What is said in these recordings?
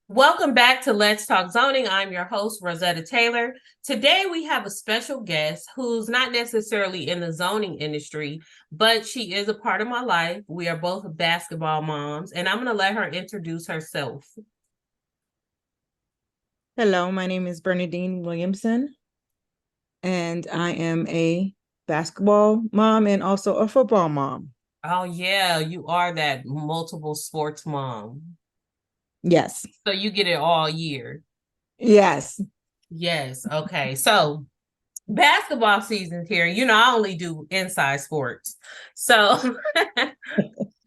Welcome back to Let's Talk Zoning. I'm your host, Rosetta Taylor. Today we have a special guest who's not necessarily in the zoning industry, but she is a part of my life. We are both basketball moms, and I'm going to let her introduce herself. Hello, my name is Bernadine Williamson, and I am a basketball mom and also a football mom. Oh, yeah, you are that multiple sports mom. Yes, So you get it all year. yes. Yes. Okay. So basketball season's here. I only do inside sports. So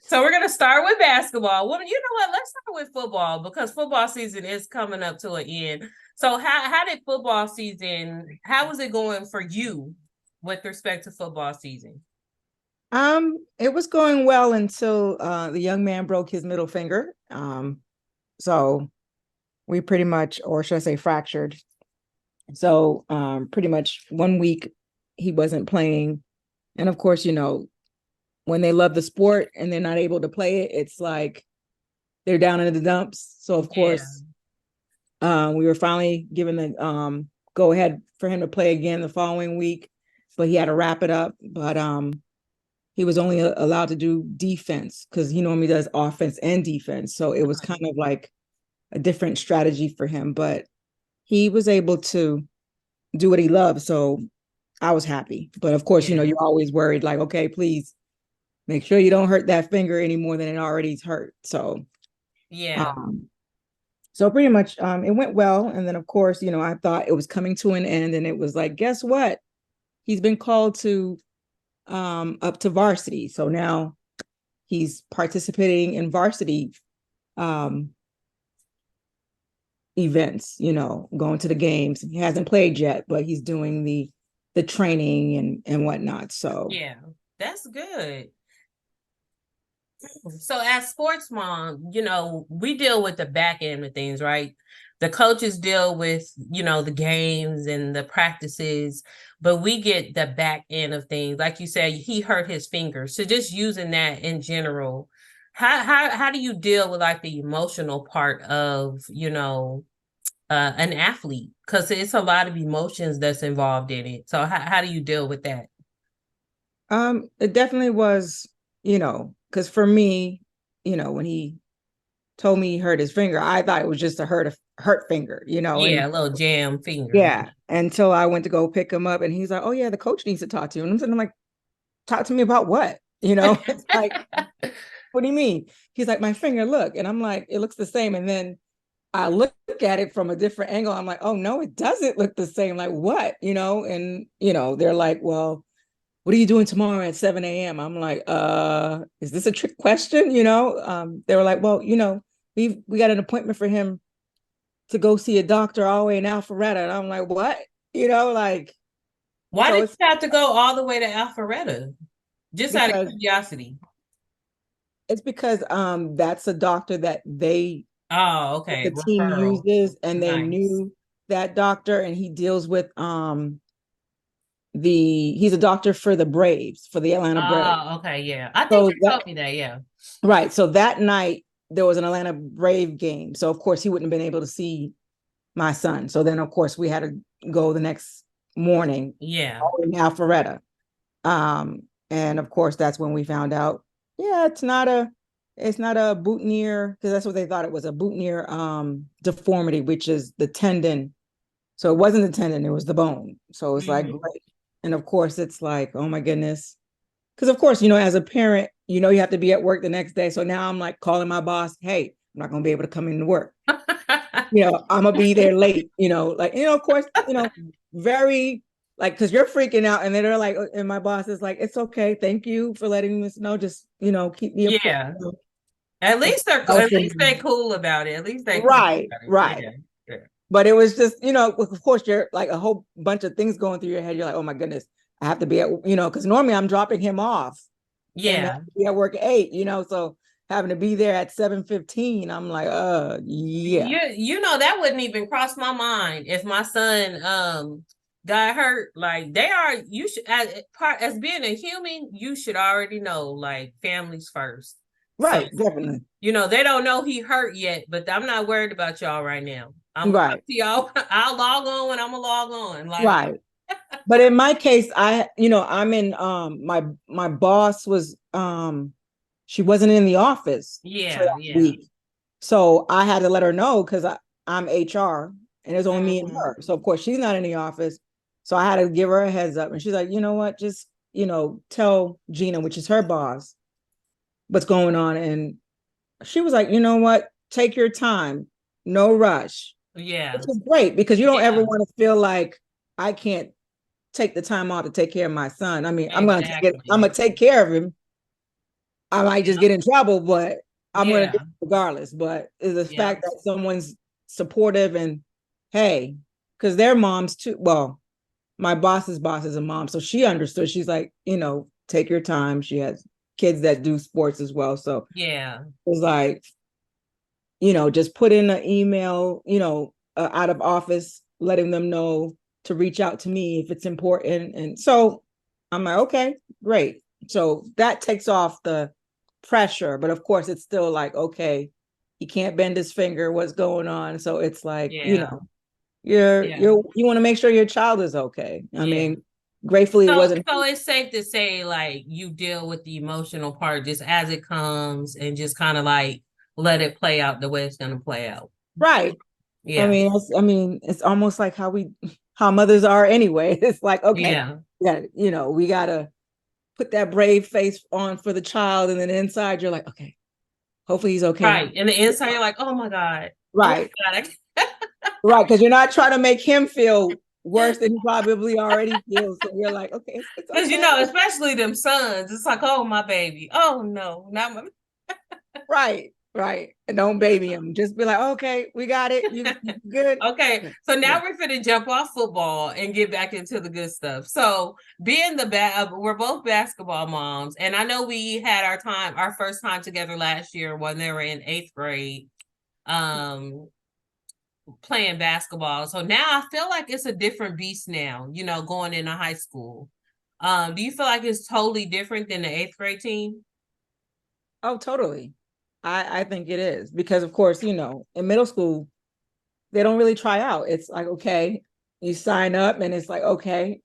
So we're gonna start with basketball. Well, you know what? Let's start with football because football season is coming up to an end. So how did football season? How was it going for you with respect to football season? It was going well until the young man broke his middle finger. So we pretty much, or should I say, fractured. So pretty much 1 week he wasn't playing, and of course, when they love the sport and they're not able to play it, it's like they're down in the dumps. So of Yeah. course, we were finally given the go ahead for him to play again the following week, but he had to wrap it up. But he was only allowed to do defense because he normally does offense and defense. So it was kind of like a different strategy for him. But he was able to do what he loved. So I was happy. But of course, Yeah. you're always worried, like, okay, please make sure you don't hurt that finger any more than it already's hurt. Yeah. Um, So pretty much it went well. And then of course, I thought it was coming to an end, and it was like, guess what? He's been called to up to varsity. So now he's participating in varsity um events, going to the games. He hasn't played yet, but he's doing the training and whatnot. So Yeah. That's good. So as sports mom, we deal with the back end of things, right? The coaches deal with, the games and the practices, but we get the back end of things. Like you said, he hurt his finger. So just using that in general, how do you deal with like the emotional part of, an athlete? Because it's a lot of emotions that's involved in it. So how do you deal with that? it definitely was, because for me, when he told me he hurt his finger, I thought it was just a hurt finger, and Yeah, a little jam finger. yeah, until I went to go pick him up, and he's like, "Oh yeah, the coach needs to talk to you." And I'm sitting there like, "Talk to me about what?" It's like, "What do you mean?" He's like, "My finger, look," and I'm like, "It looks the same." And then I look at it from a different angle. I'm like, "Oh no, it doesn't look the same." Like what? And they're like, "Well, what are you doing tomorrow at 7 a.m.?" I'm like, is this a trick question?" They were like, "Well, we got an appointment for him to go see a doctor all the way in Alpharetta." And I'm like, "What?" Like, Why so did you have to go all the way to Alpharetta? Just out of because curiosity. it's because that's a doctor that Oh, that okay. the team Referral. uses, and they Nice. knew that doctor, and he deals with he's a doctor for the Braves, for the Atlanta Braves. Oh, okay. Yeah. I think So you that told me that. Yeah. right. So that night there was an Atlanta Brave game. So of course he wouldn't have been able to see my son. So then of course we had to go the next morning Yeah. in Alpharetta. And of course that's when we found out, yeah, it's not a boutonniere, because that's what they thought it was, a boutonniere deformity, which is the tendon. So it wasn't the tendon, it was the bone. So it's like Mhm. great. And of course it's like, oh my goodness. Because of course, as a parent, you have to be at work the next day. So now I'm like calling my boss, hey, I'm not gonna be able to come into work. I'm gonna be there late, like, of course, very like, because you're freaking out, and then they're like, and my boss is like, it's okay, thank you for letting us know, just keep me appro- Yeah. At and least they're at least helping. they cool about it. At least they cool Right, about it. right. Yeah. Yeah. But it was just, of course, you're like a whole bunch of things going through your head. You're like, oh my goodness, I have to be at, because normally I'm dropping him off and I Yeah. have to be at work at 8, so having to be there at 7:15, I'm like, yeah. That wouldn't even cross my mind if my son got hurt. Like they are, you should as being a human, you should already know like families first. So, Right, definitely. they don't know he hurt yet, but I'm not worried about y'all right now. I'll Right, see y'all. I'll log on when I'm gonna log on. Like, right. But in my case, I'm in my boss was she wasn't in the office for yeah, that yeah. week. So I had to let her know because I'm HR and it's only me and Hmm. her. So of course she's not in the office. So I had to give her a heads up. And she's like, you know what, just tell Gina, which is her boss, what's going on. And she was like, you know what, take your time, no rush. Which Yeah, is great because you don't ever yeah, want to feel like I can't take the time off to take care of my son. I mean, I'm exactly. gonna take care of him. I might just get in trouble, but I'm gonna do Yeah, it regardless. But is the yeah, fact that someone's supportive and hey, because they're moms too. Well, my boss's boss is a mom, so she understood. She's like, take your time. She has kids that do sports as well, so yeah. it was like, just put in an email, out of office, letting them know to reach out to me if it's important. And so I'm like, okay, great. So that takes off the pressure, but of course it's still like, okay, he can't bend his finger, what's going on? So it's like, Yeah, yeah, you want to make sure your child is okay. I yeah. mean, gratefully it So, wasn't so it's safe to say, like, you deal with the emotional part just as it comes, and just kind of like let it play out the way it's gonna play out. right. Yeah, It's almost like how mothers are anyway. It's like, okay, yeah. yeah, we gotta put that brave face on for the child, and then inside you're like, okay, hopefully he's okay. Right. And the inside, you're like, oh my God, oh Right, my God. right, because you're not trying to make him feel worse than he probably already feels. So you're like, okay, it's Because okay. especially them sons, it's like, oh my baby, oh no, not my. Right, right, and don't baby him. Just be like, okay, we got it. You good? Okay, so Yeah. now we're going to jump off football and get back into the good stuff. So, being we're both basketball moms, and I know we had our first time together last year when they were in eighth grade, um, playing basketball. So now I feel like it's a different beast now. Going into high school. Do you feel like it's totally different than the eighth grade team? Oh, totally. I think it is because, of course, in middle school they don't really try out. It's like, okay, you sign up and it's like, okay,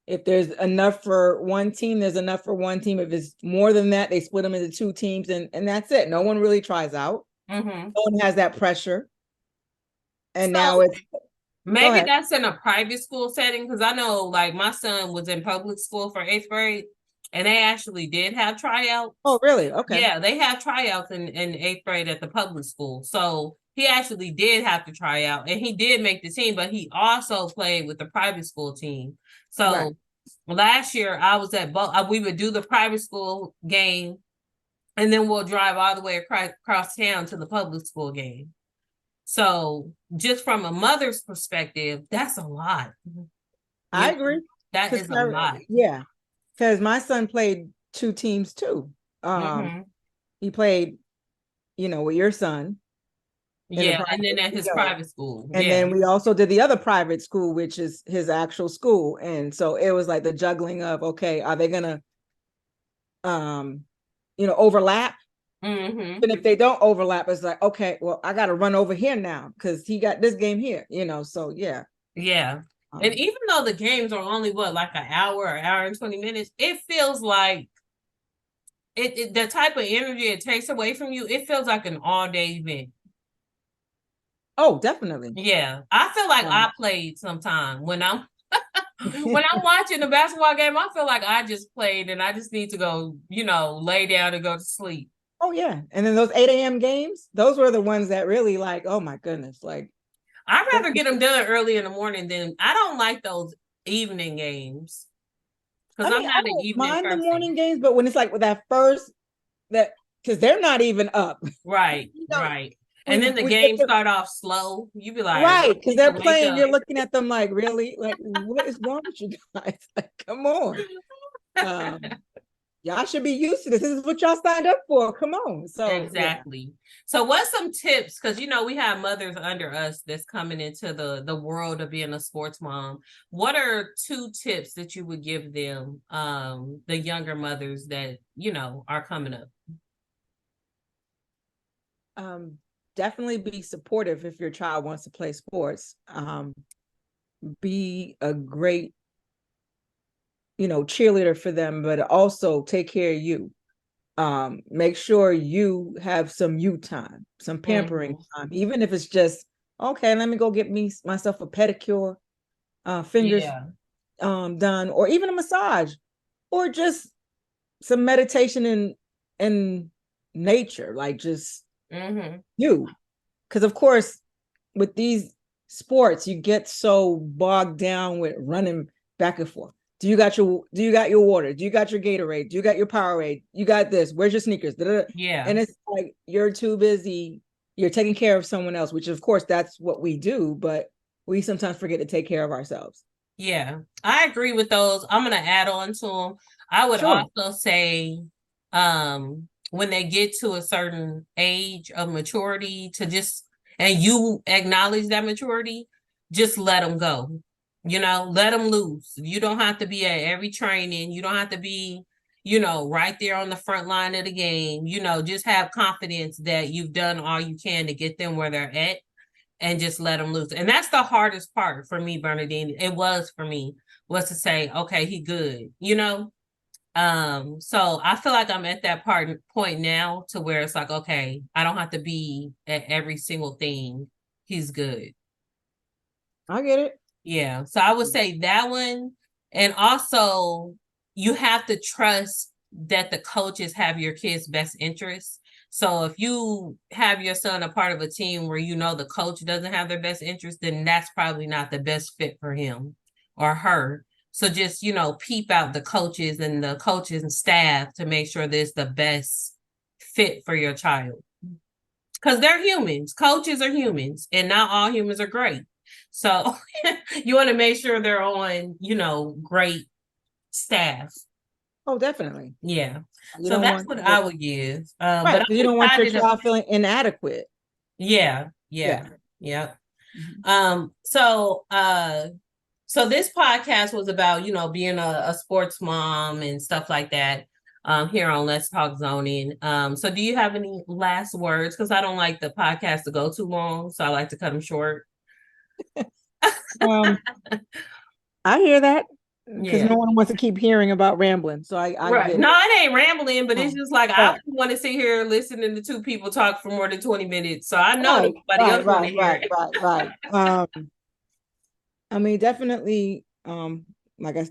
if there's enough for one team, there's enough for one team. If it's more than that, they split them into two teams and that's it. No one really tries out. Mm-hmm. No one has that pressure. And now So it's go maybe ahead. that's in a private school setting, because I know, like, my son was in public school for eighth grade, and they actually did have Oh, tryouts. really? Okay. Yeah, they have tryouts in eighth grade at the public school. So he actually did have to try out, and he did make the team, but he also played with the private school team. Right. So last year I was at both. We would do the private school game, and then we'll drive all the way across town to the public school game. So just from a mother's perspective, that's a lot. You I know, agree. that Because is a lot. yeah, because my son played two teams too. Hmm. He played, with your son in the Yeah, and then private, at his private school. and Yeah. then we also did the other private school, which is his actual school. And so it was like the juggling of, okay, are they gonna um, overlap? Hmm. And if they don't overlap, it's like, okay, well, I gotta run over here now because he got this game here. So yeah. Yeah. And Um, even though the games are only like an hour and 20 minutes, it feels like the type of energy it takes away from you, it feels like an all day event. oh, definitely. Yeah. I feel like Um, I played sometime when I'm when I'm watching the basketball game. I feel like I just played and I just need to go, lay down and go to sleep. oh yeah. And then those 8 a.m. games, those were the ones that really like, oh my goodness, like I'd rather get them done early in the morning than I don't like those evening games because I I'm mean, I not an don't evening mind the person. morning games, but when it's like with that first that because they're not even up. Right, you know, right. And then the we get game them start off slow. You be like, right because need to they're wake playing. up. You're looking at them like, really, like what is wrong with you guys? Like, come on. Um, y'all should be used to this. This is what y'all signed up for. Come on. So yeah. Exactly. So what's some tips? Because we have mothers under us that's coming into the world of being a sports mom. What are two tips that you would give them, the younger mothers that, are coming up? um, definitely be supportive if your child wants to play sports. Be a great, cheerleader for them, but also take care of you. Make sure you have some you time, some pampering Mhm. time, even if it's just, okay, let me go get myself a pedicure, fingers Yeah. done, or even a massage, or just some meditation in nature, like just Hmm. you. Because of course, with these sports, you get so bogged down with running back and forth. Do you got your water? Do you got your Gatorade? Do you got your Powerade? You got this. Where's your sneakers? Da-da-da. Yeah. And it's like you're too busy. You're taking care of someone else, which of course that's what we do, but we sometimes forget to take care of ourselves. Yeah, I agree with those. I'm gonna add on to them. I would Sure. also say, when they get to a certain age of maturity, to just and you acknowledge that maturity, just let them go. Let them loose. You don't have to be at every training. You don't have to be, right there on the front line of the game. Just have confidence that you've done all you can to get them where they're at and just let them loose. And that's the hardest part for me, Bernadine. It was for me, was to say, okay, he good. So I feel like I'm at that point now to where it's like, okay, I don't have to be at every single thing. He's good. I get it. Yeah. So I would say that one. And also, you have to trust that the coaches have your kid's best interests. So if you have your son a part of a team where the coach doesn't have their best interest, then that's probably not the best fit for him or her. So just, peep out the coaches and the coaches and staff to make sure that it's the best fit for your child. Because they're humans. Coaches are humans, and not all humans are great. So you want to make sure they're on, great staff. Oh, definitely. Yeah. You So don't that's want what I your, would give. But right, because you I'm don't want your excited. child feeling inadequate. Yeah. Yeah. Yeah. Yeah. Mhm. So this podcast was about, being a sports mom and stuff like that. Here on Let's Talk Zoning. So do you have any last words? Because I don't like the podcast to go too long, so I like to cut them short. Um, I hear that because Yeah. no one wants to keep hearing about rambling. So I Right. get No, it. it ain't rambling, but it's just like I Right, don't want to sit here listening to two people talk for more than 20 minutes. So I know that right, nobody right, else want to right, hear right, it. right, right. I mean, definitely, like I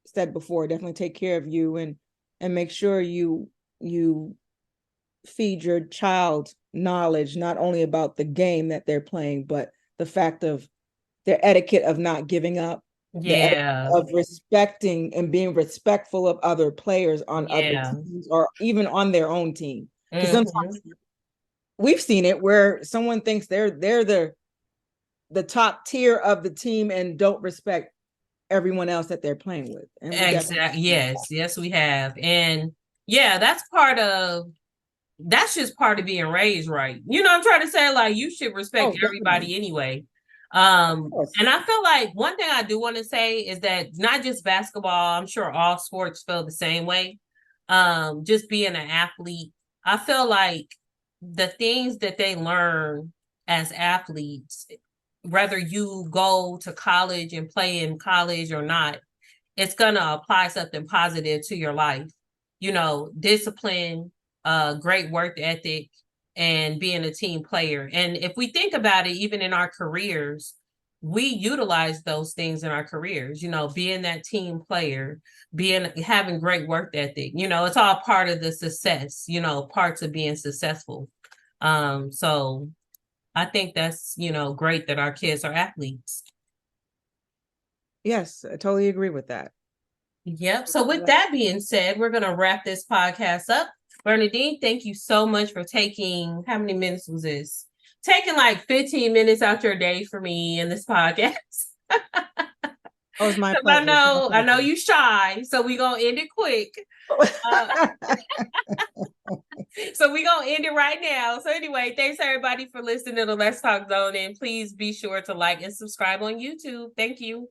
said before, definitely take care of you and make sure you feed your child knowledge not only about the game that they're playing, but the fact of their etiquette of not giving up, the etiquette Yeah. of respecting and being respectful of other players on other Yeah. teams or even on their own team. Because Hmm. sometimes we've seen it where someone thinks they're the top tier of the team and don't respect everyone else that they're playing with. And we definitely Exactly. Yes. Yes, we have. And yeah, that's just part of being raised right. I'm trying to say, like, you should respect oh definitely everybody anyway. of course. And I feel like one thing I do want to say is that not just basketball, I'm sure all sports feel the same way. Just being an athlete, I feel like the things that they learn as athletes, whether you go to college and play in college or not, it's gonna apply something positive to your life. Discipline, great work ethic, and being a team player. And if we think about it, even in our careers, we utilize those things in our careers, being that team player, having great work ethic, it's all part of the success, parts of being successful. So I think that's, great that our kids are athletes. Yes, I totally agree with that. Yep. So with that being said, we're going to wrap this podcast up. Bernadine, thank you so much for taking, how many minutes was this? Taking like 15 minutes out your day for me in this podcast. Oh, it's my 'Cause pleasure. It's my I know pleasure. you shy, so we going to end it quick. Uh, so we going to end it right now. So anyway, thanks everybody for listening to Let's Talk Zone, and please be sure to like and subscribe on YouTube. Thank you.